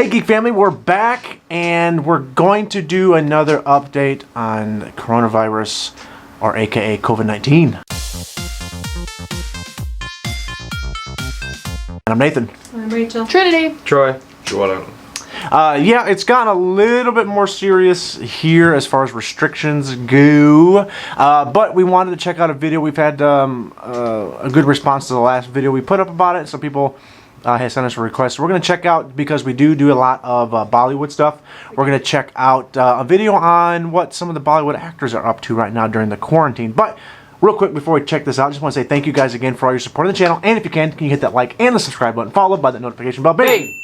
Hey Geek Family, we're back and we're going to do another update on coronavirus, or aka COVID-19. And I'm Nathan. I'm Rachel. Trinity. Troy. Jordan. Yeah, it's gotten a little bit more serious here as far as restrictions go, but we wanted to check out a video. We've had a good response to the last video we put up about it. Some people has sent us a request. So we're going to check out, because we do a lot of BollyWood stuff, we're going to check out a video on what some of the BollyWood actors are up to right now during the quarantine. But real quick, before we check this out, I just want to say thank you guys again for all your support on the channel. And if you can you hit that like and the subscribe button, followed by the notification bell. Bing!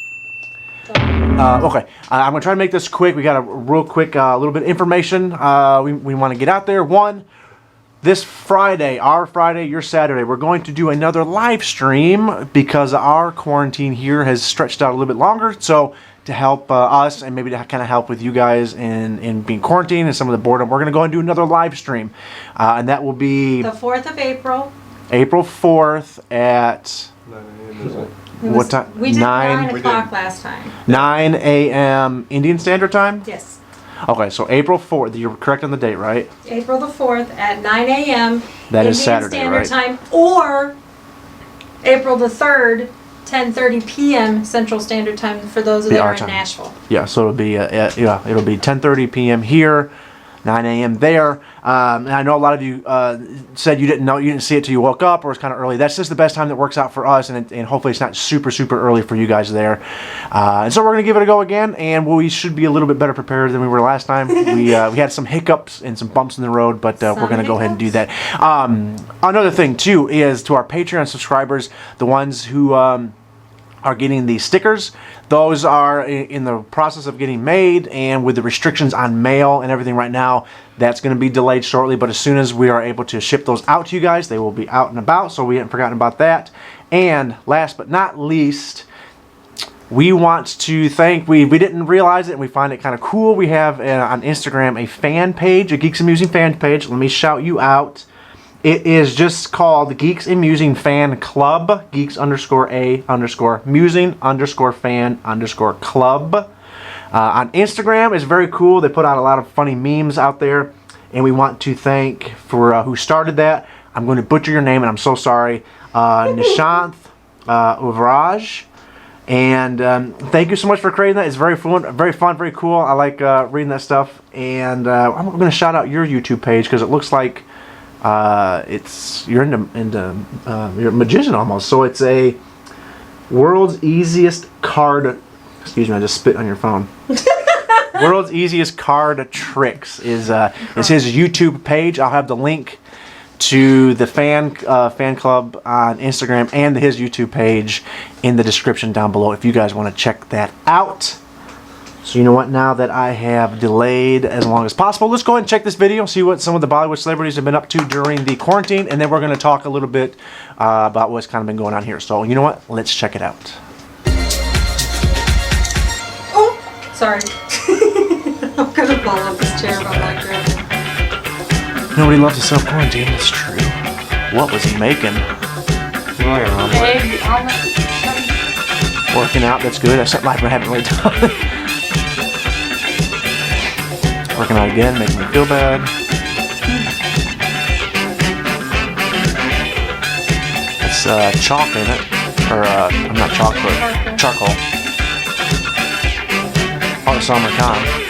Okay, I'm going to try to make this quick. We got a real quick little bit of information we want to get out there. One, this Friday, our Friday, your Saturday, we're going to do another live stream because our quarantine here has stretched out a little bit longer. So to help us and maybe to kind of help with you guys in being quarantined and some of the boredom, we're going to go and do another live stream. And that will be the 4th of April. April 4th at... 9 a.m. is it? What time? We did 9 o'clock last time. 9 a.m. Indian Standard Time? Yes. Okay, so April 4th. You're correct on the date, right? April the 4th at 9 a.m. That is Indian Saturday, Standard right? Time, or April the 3rd, 10:30 p.m. Central Standard Time for those that are in Nashville. Yeah, so it'll be it'll be 10:30 p.m. here, 9 a.m. there. And I know a lot of you said you didn't see it till you woke up, or it's kind of early. That's just the best time that works out for us, and hopefully it's not super early for you guys there. And so we're gonna give it a go again, and we should be a little bit better prepared than we were last time. We had some hiccups and some bumps in the road, but we're gonna go ahead and do that. Another thing too is to our Patreon subscribers, the ones who are getting these stickers. Those are in the process of getting made, and with the restrictions on mail and everything right now, that's going to be delayed shortly. But as soon as we are able to ship those out to you guys, they will be out and about, so we haven't forgotten about that. And last but not least, we want to thank, we didn't realize it and we find it kind of cool. We have on Instagram a fan page, a Geeks A Musing fan page. Let me shout you out. It is just called Geeks A Musing Fan Club. Geeks _A_ Musing _fan _club. On Instagram, it's very cool. They put out a lot of funny memes out there, and we want to thank for who started that. I'm going to butcher your name, and I'm so sorry. Nishanth Uvraj. And thank you so much for creating that. It's very fun, very cool. I like reading that stuff. And I'm going to shout out your YouTube page because it looks like you're a magician almost. So it's a world's easiest card. Excuse me, I just spit on your phone. World's easiest card tricks is his YouTube page. I'll have the link to the fan club on Instagram and his YouTube page in the description down below if you guys want to check that out. So you know what, now that I have delayed as long as possible, let's go ahead and check this video, see what some of the BollyWood celebrities have been up to during the quarantine, and then we're going to talk a little bit about what's kind of been going on here. So you know what, let's check it out. Oh, sorry. I'm going to fall off this chair by my grandma. Nobody loves to self-quarantine, it's true. What was he making? Egg omelet. Working out, that's good. That's something I haven't really done. Working out again, making me feel bad. It's chalk in it. Or, I'm not chalk, but charcoal. Part of summer time.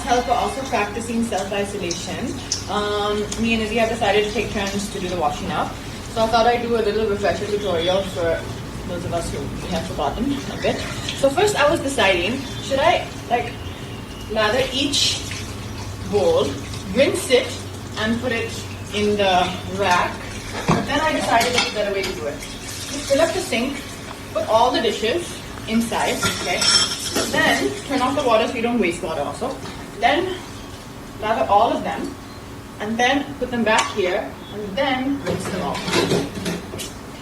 Helper also practicing self-isolation. Me and Izzy have decided to take turns to do the washing up. So I thought I'd do a little refresher tutorial for those of us who have forgotten a bit. So first I was deciding, should I lather each bowl, rinse it, and put it in the rack? But then I decided there's a better way to do it. Just fill up the sink, put all the dishes inside, okay? Then turn off the water so you don't waste water also. Then lather all of them, and then put them back here, and then rinse them off.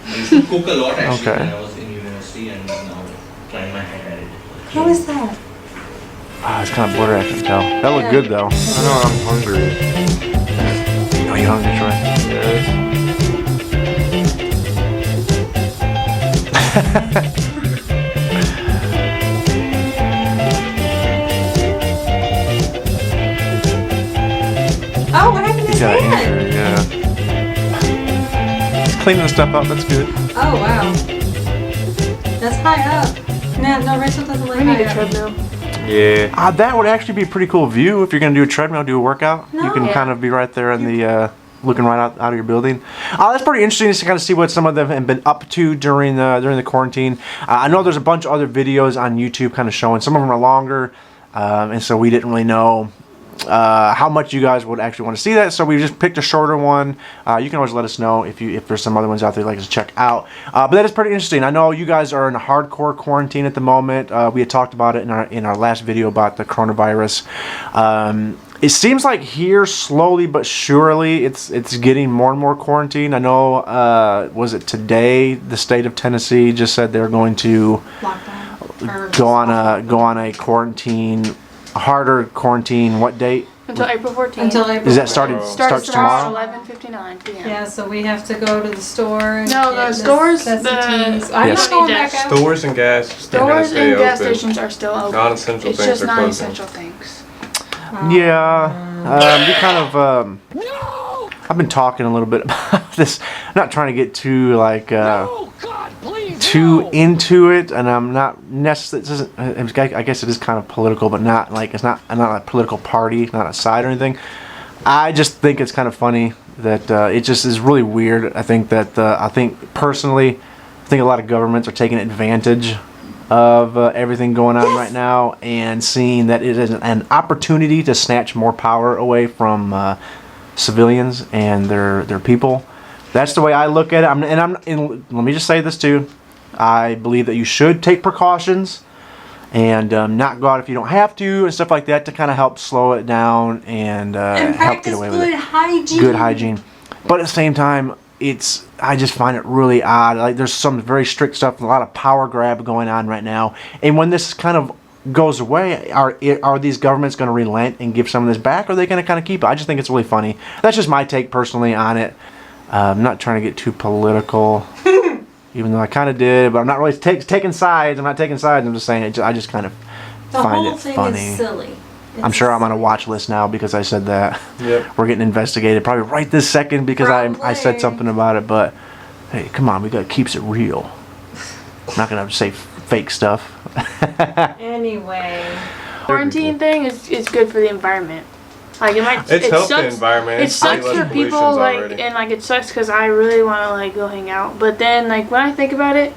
I used to cook a lot actually Okay. when I was in university, and now trying my hand at it. How is that? It's kind of blurry, I can tell. That looked Yeah. good though. I know I'm hungry. Are you hungry, Troy? Yes. Oh, what happened to his Got an hand? injury, yeah. He's cleaning the stuff up. That's good. Oh, wow. That's high up. No, Rachel doesn't like We need a high up. treadmill. Yeah. That would actually be a pretty cool view if you're going to do a treadmill, do a workout. You No. can Yeah. kind of be right there in the looking right out of your building. That's pretty interesting just to kind of see what some of them have been up to during the quarantine. I know there's a bunch of other videos on YouTube kind of showing. Some of them are longer, and so we didn't really know how much you guys would actually want to see that. So we just picked a shorter one. You can always let us know if there's some other ones out there you'd like us to check out. But that is pretty interesting. I know you guys are in a hardcore quarantine at the moment. We had talked about it in our last video about the coronavirus. It seems like here, slowly but surely, it's getting more and more quarantine. I know, was it today? The state of Tennessee just said they're going to Lockdown. Or go on a quarantine, a harder quarantine. What date? Until April 14th. Until April. Is that started? Starts tomorrow. 11:59 p.m. Yeah, so we have to go to the store and No, get the stores, necessities. the- I'm Yes. not going back out. Stores and gas stations are Stores stay and gas open. stations are still open. Non-essential It's things just are closing. non-essential things. Yeah, we kind of. I've been talking a little bit about this. I'm not trying to get too too into it, and I'm not necessarily. I guess it is kind of political, but not like it's not. I'm not a political party, not a side or anything. I just think it's kind of funny that it just is really weird. I think that I think personally, I think a lot of governments are taking advantage of everything going on right now and seeing that it is an opportunity to snatch more power away from civilians and their people. That's the way I look at it. And let me just say this too. I believe that you should take precautions and not go out if you don't have to and stuff like that to kind of help slow it down and help practice get away with good it. hygiene. Good hygiene. But at the same time, I just find it really odd. Like there's some very strict stuff, a lot of power grab going on right now. And when this kind of goes away, are these governments going to relent and give some of this back, or are they going to kind of keep it? I just think it's really funny. That's just my take personally on it. I'm not trying to get too political, even though I kind of did, but I'm not really taking sides. I'm not taking sides. I'm just saying I just kind of The find whole it thing funny. is silly. I'm sure I'm on a watch list now because I said that. Yep. We're getting investigated probably right this second because I said Probably. something about it. But hey, come on, we got keeps it real. I'm not gonna say fake stuff. Anyway. Quarantine thing is good for the environment. Like it might. It's it helped the sucks. environment. It It's sucks less for pollutions people like, already. and like it sucks because I really want to like go hang out. But then like when I think about it,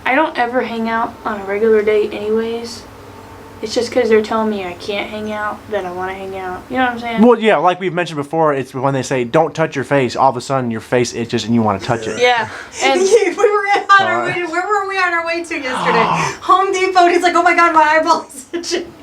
I don't ever hang out on a regular day anyways. It's just because they're telling me I can't hang out that I want to hang out. You know what I'm saying? Well, yeah, like we've mentioned before, it's when they say don't touch your face. All of a sudden, your face itches and you want to touch it. Yeah. And we were on our way to, where were we on our way to yesterday? Home Depot. And he's like, oh my god, my eyeball is itching.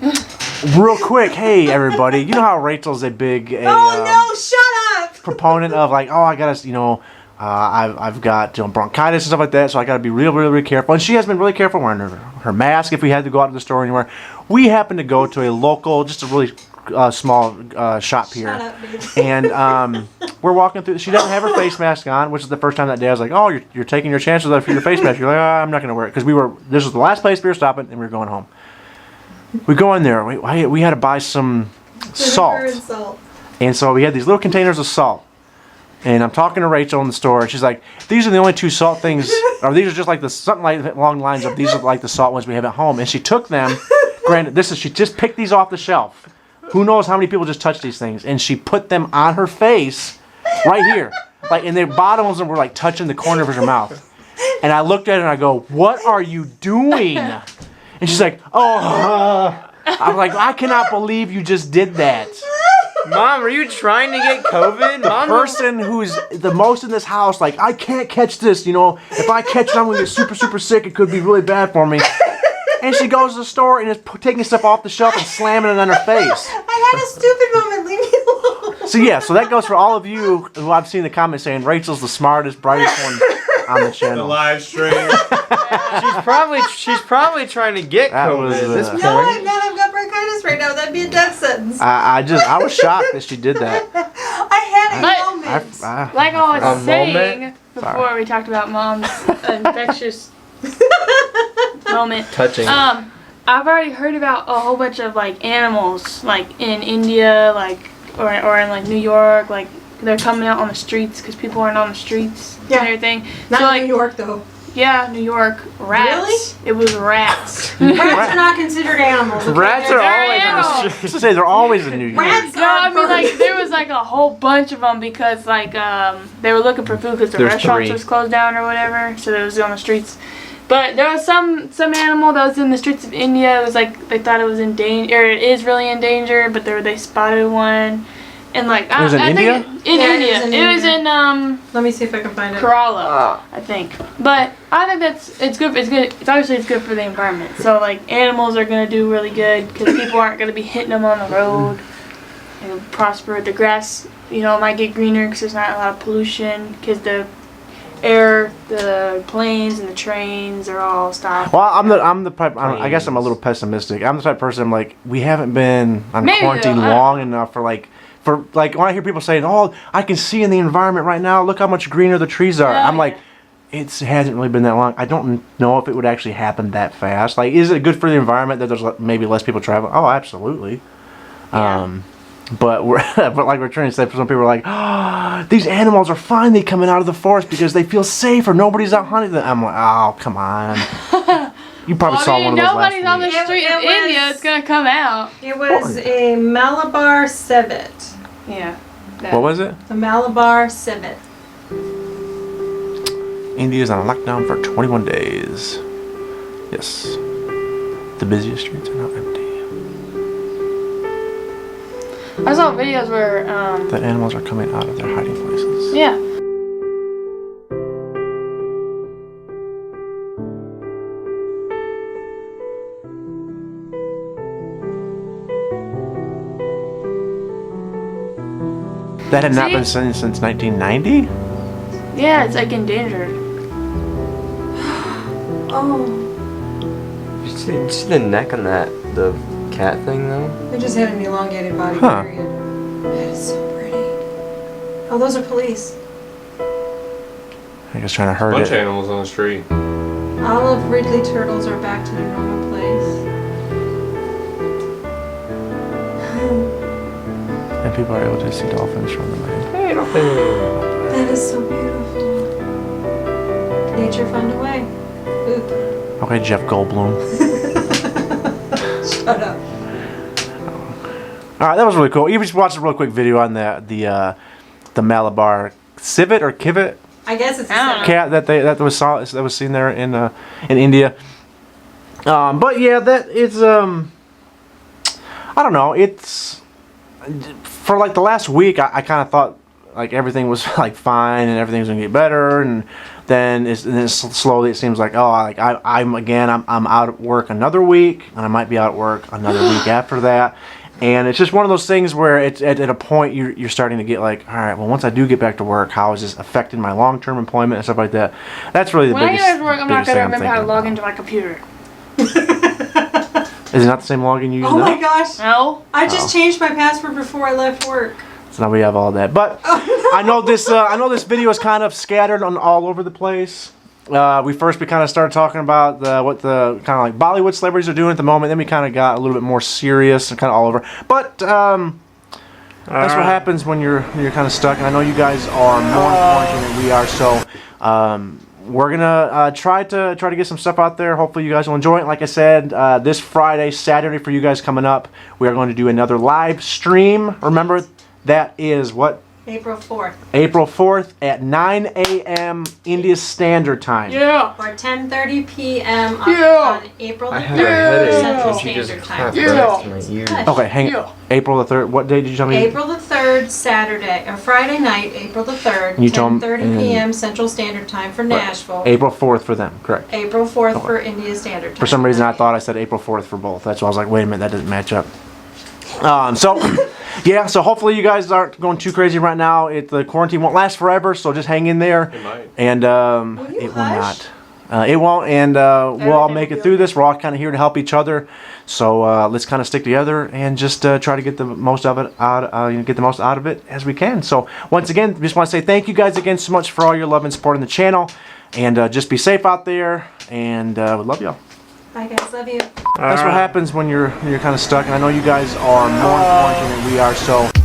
Real quick, hey everybody, you know how Rachel's a big No, shut up. proponent of like, oh, I gotta, I've got bronchitis and stuff like that, so I gotta be really careful. And she has been really careful wearing her mask if we had to go out to the store anywhere. We happened to go to a local, just a really small shop here, Shut up, baby. and we're walking through. She doesn't have her face mask on, which is the first time that day. I was like, oh, you're taking your chances with your face mask. You're like, oh, I'm not gonna wear it because this was the last place we were stopping, and we were going home. We go in there. We had to buy some Vinegar and salt. salt. And so we had these little containers of salt. And I'm talking to Rachel in the store, and she's like, these are the only two salt things, or these are just like something like along the lines of these are like the salt ones we have at home. And she took them, granted, she just picked these off the shelf. Who knows how many people just touch these things? And she put them on her face, right here. Like, and the bottoms of them were like touching the corner of her mouth. And I looked at her and I go, what are you doing? And she's like, I'm like, I cannot believe you just did that. Mom, are you trying to get COVID? The Mom, person who's the most in this house, like, I can't catch this, if I catch it, I'm gonna get super sick, it could be really bad for me. And she goes to the store and is taking stuff off the shelf and slamming it on her face. I had a stupid moment. Leave me alone. So that goes for all of you who I've seen the comments saying Rachel's the smartest, brightest one on the The channel. live stream. she's probably trying to get That COVID was, at this uh, point. No, I'm not. I've got bronchitis face right now. That'd be a death sentence. I was shocked that she did that. I had a But- moment. Like I A was saying moment? before, we talked about mom's infectious moment. Touching. I've already heard about a whole bunch of like animals, like in India, like or in like New York, like they're coming out on the streets because people aren't on the streets Yeah. and everything. Not so in like New York though. yeah, New York rats. Really? It was rats. Rats are not considered animals. okay? Rats are They're always in the animals. street. I was to say they're always in New York. Rats No, are I mean like birds. there was like a whole bunch of them because like they were looking for food because the There's restaurants 3. was closed down or whatever, so they was on the streets. But there was some animal that was in the streets of India. It was like they thought it was in danger, or it is really in danger, but they spotted one, and like It was in India? think Yeah, it India. was in It was in Let me see if I can find it. Kerala, I think. But I think it's good. It's good. It's obviously it's good for the environment. So like animals are gonna do really good because people aren't gonna be hitting them on the road. It'll prosper. The grass, might get greener because there's not a lot of pollution. Because the air, the planes and the trains are all stopped. Well, I'm the type. I guess I'm a little pessimistic. I'm the type of person. I'm like, we haven't been on Maybe, quarantine though, long enough for when I hear people saying, "Oh, I can see in the environment right now. Look how much greener the trees are." Yeah, I'm like, it hasn't really been that long. I don't know if it would actually happen that fast. Like, is it good for the environment that there's maybe less people traveling? Oh, absolutely. Yeah. But like we're trying to say, some people are like, oh, these animals are finally coming out of the forest because they feel safe or nobody's out hunting them. I'm like, oh, come on. You probably saw one of those last nobody's on the week. street It of India. was- It's gonna come out. It was a Malabar Civet. Yeah. What was it? The Malabar Civet. India's on a lockdown for 21 days. Yes. The busiest streets are now empty. I saw videos where The animals are coming out of their hiding places. yeah. That had not See? been seen since 1990? Yeah, it's like endangered. Oh, You see the neck on the cat thing though? they just had an elongated body Huh. period. That is so pretty. Oh, those are police. I guess trying to hurt Bunch of it. animals on the street. Olive Ridley turtles are back to their normal place. And people are able to see dolphins from the land. Hey, dolphin. That is so beautiful. Nature found a way. Oop. Okay, Jeff Goldblum. Shut up. All right, that was really cool. You just watched a real quick video on the Malabar Civet or Kivet I guess it's a I don't know. civet. cat that was seen there in India. But yeah, that is I don't know. It's for like the last week. I kind of thought like everything was like fine and everything's gonna get better, and then slowly it seems like I'm out at work another week, and I might be out at work another week after that. And it's just one of those things where it's at a point you're starting to get like, all right, well, once I do get back to work, how is this affecting my long-term employment and stuff like that? That's really the When I biggest. get to work, I'm not biggest gonna thing I'm remember how to thinking log about. into my computer. Is it not the same login you use Oh now? my gosh. No. I just changed my password before I left work. So now we have all that. But I know this. I know this video is kind of scattered on all over the place. We kind of started talking about what the kind of like BollyWood celebrities are doing at the moment. Then we kind of got a little bit more serious and kind of all over. But that's what happens when you're kind of stuck. And I know you guys are more important than we are. So we're gonna try to get some stuff out there. Hopefully you guys will enjoy it. Like I said, this Friday, Saturday for you guys coming up, we are going to do another live stream. Remember, that is what? April 4th. April 4th at 9 a.m. India Standard Time. Yeah. Or 10:30 p.m. on, Yeah. on April the I 3rd, have a headache Central and she just Standard Time. clapped Yeah. right to my ear. Hush. Okay, hang Yeah. April the 3rd. What day did you tell me? April the 3rd, Saturday, or Friday night, April the 3rd, You told 'em- 10:30 p.m. Central Standard Time for Nashville. April 4th for them, correct. April 4th for India Standard Time. For some reason, I thought I said April 4th for both. That's why I was like, wait a minute, that doesn't match up. Yeah, so hopefully you guys aren't going too crazy right now. The quarantine won't last forever, so just hang in there. It might. And you it will hush? not. It won't, and we'll all Everything make will it be through okay. this. We're all kind of here to help each other, so let's kind of stick together and just try to get the most of it out. Get the most out of it as we can. So once again, just want to say thank you guys again so much for all your love and support on the channel, and just be safe out there. And we love y'all. Bye guys, love you. That's what happens when you're kind of stuck, and I know you guys are more in quarantine than we are. So.